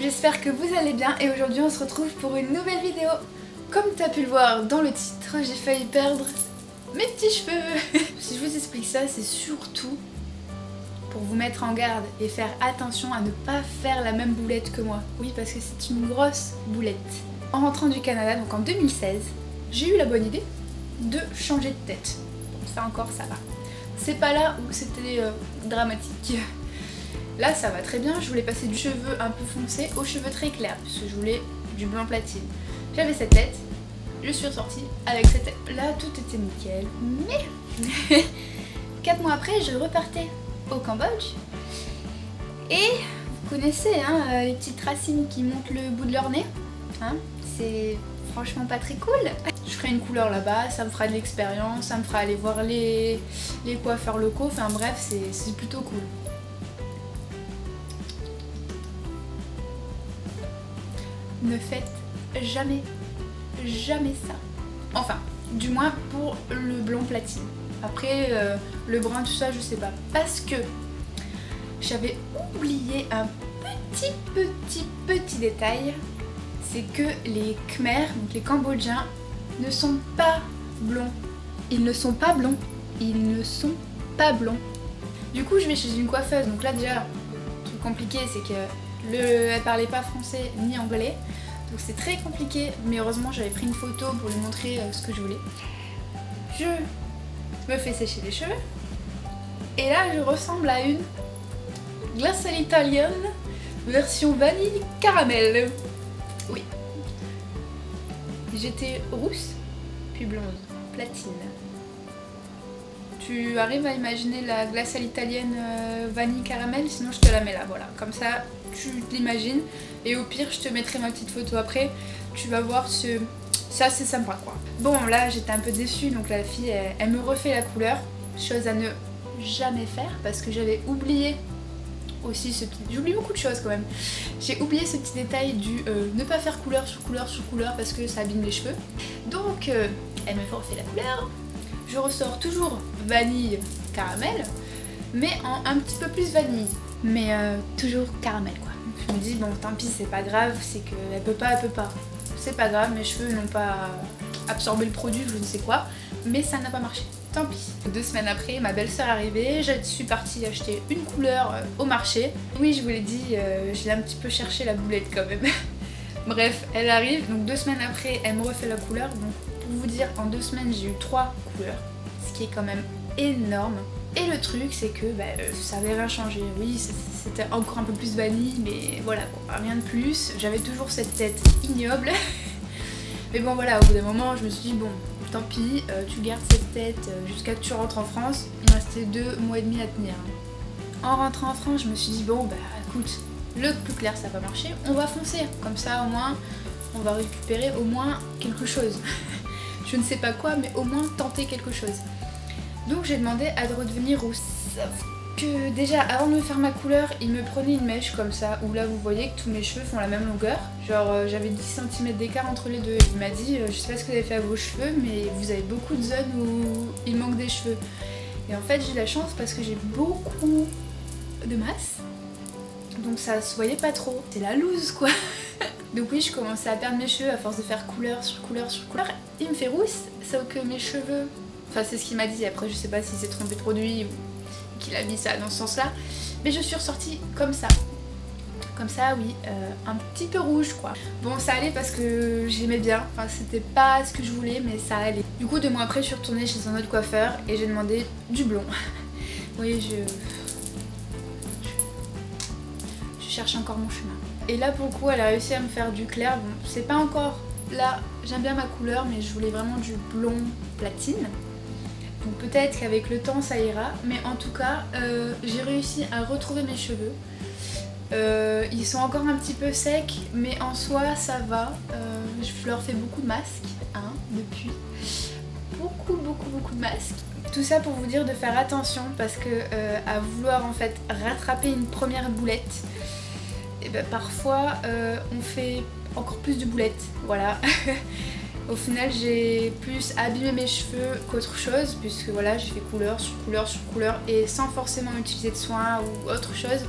j'espère que vous allez bien et aujourd'hui on se retrouve pour une nouvelle vidéo. Comme tu as pu le voir dans le titre, j'ai failli perdre mes petits cheveux. Si je vous explique ça, c'est surtout pour vous mettre en garde et faire attention à ne pas faire la même boulette que moi. Oui, parce que c'est une grosse boulette. En rentrant du Canada, donc en 2016, j'ai eu la bonne idée de changer de tête. Donc ça encore, ça va. C'est pas là où c'était dramatique. Là ça va très bien, je voulais passer du cheveu un peu foncé aux cheveux très clairs, puisque je voulais du blanc platine. J'avais cette tête, je suis ressortie avec cette tête. Là tout était nickel, mais 4 mois après je repartais au Cambodge. Et vous connaissez hein, les petites racines qui montent le bout de leur nez hein, c'est franchement pas très cool. Je ferai une couleur là-bas, ça me fera de l'expérience, ça me fera aller voir les coiffeurs locaux, enfin bref c'est plutôt cool. Ne faites jamais ça. Enfin, du moins pour le blond platine. Après, le brun, tout ça, je sais pas. Parce que j'avais oublié un petit détail. C'est que les Khmers, donc les Cambodgiens, ne sont pas blonds. Ils ne sont pas blonds. Ils ne sont pas blonds. Du coup, je vais chez une coiffeuse. Donc là, déjà, le truc compliqué, c'est que elle parlait pas français ni anglais, donc c'est très compliqué, mais heureusement j'avais pris une photo pour lui montrer ce que je voulais. Je me fais sécher les cheveux, et là je ressemble à une glace à l'italienne version vanille caramel. Oui. J'étais rousse, puis blonde, platine. Tu arrives à imaginer la glace à l'italienne vanille caramel, sinon je te la mets là, voilà. Comme ça, tu l'imagines. Et au pire, je te mettrai ma petite photo après. Tu vas voir c'est assez sympa quoi. Bon, là, j'étais un peu déçue, donc la fille, elle me refait la couleur. Chose à ne jamais faire parce que j'avais oublié aussi ce petit... J'oublie beaucoup de choses quand même. J'ai oublié ce petit détail du ne pas faire couleur sur couleur sur couleur parce que ça abîme les cheveux. Donc, elle me refait la couleur. Je ressors toujours vanille caramel, mais en un petit peu plus vanille, mais toujours caramel quoi. Je me dis bon tant pis, c'est pas grave, c'est qu'elle peut pas, c'est pas grave, mes cheveux n'ont pas absorbé le produit, je ne sais quoi, mais ça n'a pas marché, tant pis. 2 semaines après, ma belle-sœur est arrivée, je suis partie acheter une couleur au marché. Oui, je vous l'ai dit, je l'ai un petit peu cherché la boulette quand même. Bref, elle arrive, donc 2 semaines après, elle me refait la couleur, donc pour vous dire, en 2 semaines, j'ai eu 3 couleurs, ce qui est quand même énorme. Et le truc, c'est que ça avait rien changé. Oui, c'était encore un peu plus vanille, mais voilà, quoi, rien de plus. J'avais toujours cette tête ignoble. Mais bon, voilà, au bout d'un moment, je me suis dit, bon, tant pis, tu gardes cette tête jusqu'à que tu rentres en France. Il me restait 2 mois et demi à tenir. En rentrant en France, je me suis dit, bon, bah écoute, le plus clair, ça va marcher, on va foncer. Comme ça, au moins, on va récupérer au moins quelque chose. Je ne sais pas quoi, mais au moins tenter quelque chose. Donc j'ai demandé à de redevenir rousse. Sauf que déjà, avant de me faire ma couleur, il me prenait une mèche comme ça, où là vous voyez que tous mes cheveux font la même longueur. Genre j'avais 10 cm d'écart entre les deux. Il m'a dit, je sais pas ce que vous avez fait à vos cheveux, mais vous avez beaucoup de zones où il manque des cheveux. Et en fait j'ai de la chance parce que j'ai beaucoup de masse. Donc ça se voyait pas trop. C'est la loose quoi. Donc oui, je commençais à perdre mes cheveux à force de faire couleur sur couleur sur couleur. Il me fait rousse, sauf que mes cheveux... Enfin c'est ce qu'il m'a dit, après je sais pas s'il s'est trompé de produit ou qu'il a mis ça dans ce sens là. Mais je suis ressortie comme ça. Comme ça oui, un petit peu rouge quoi. Bon ça allait parce que j'aimais bien, enfin c'était pas ce que je voulais mais ça allait. Du coup 2 mois après je suis retournée chez un autre coiffeur et j'ai demandé du blond. Oui je cherche encore mon chemin. Et là pour le coup elle a réussi à me faire du clair, bon c'est pas encore là, j'aime bien ma couleur mais je voulais vraiment du blond platine. Donc peut-être qu'avec le temps ça ira, mais en tout cas j'ai réussi à retrouver mes cheveux. Ils sont encore un petit peu secs mais en soi ça va. Je leur fais beaucoup de masques hein, depuis. Beaucoup de masques. Tout ça pour vous dire de faire attention parce que à vouloir en fait rattraper une première boulette, et ben parfois on fait encore plus de boulettes, voilà. Au final j'ai plus abîmé mes cheveux qu'autre chose puisque voilà j'ai fait couleur sur couleur sur couleur et sans forcément utiliser de soins ou autre chose.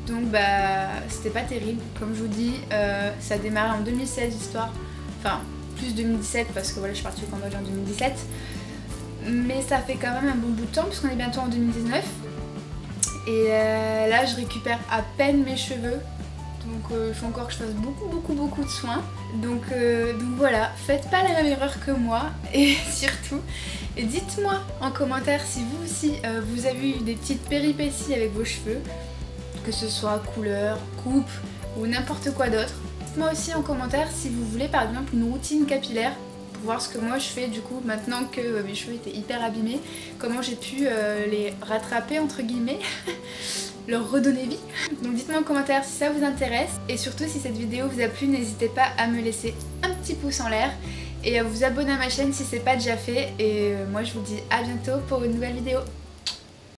Donc bah c'était pas terrible, comme je vous dis, ça a démarré en 2016 l'histoire, enfin plus 2017 parce que voilà je suis partie au Cambodge en 2017. Mais ça fait quand même un bon bout de temps puisqu'on est bientôt en 2019. Et là je récupère à peine mes cheveux. Donc il faut encore que je fasse beaucoup de soins. Donc voilà, faites pas la même erreur que moi. Et surtout, dites-moi en commentaire si vous aussi vous avez eu des petites péripéties avec vos cheveux. Que ce soit couleur, coupe ou n'importe quoi d'autre. Dites-moi aussi en commentaire si vous voulez par exemple une routine capillaire. Pour voir ce que moi je fais du coup maintenant que mes cheveux étaient hyper abîmés. Comment j'ai pu les rattraper entre guillemets. Leur redonner vie. Donc dites-moi en commentaire si ça vous intéresse et surtout si cette vidéo vous a plu, n'hésitez pas à me laisser un petit pouce en l'air et à vous abonner à ma chaîne si c'est pas déjà fait et moi je vous dis à bientôt pour une nouvelle vidéo.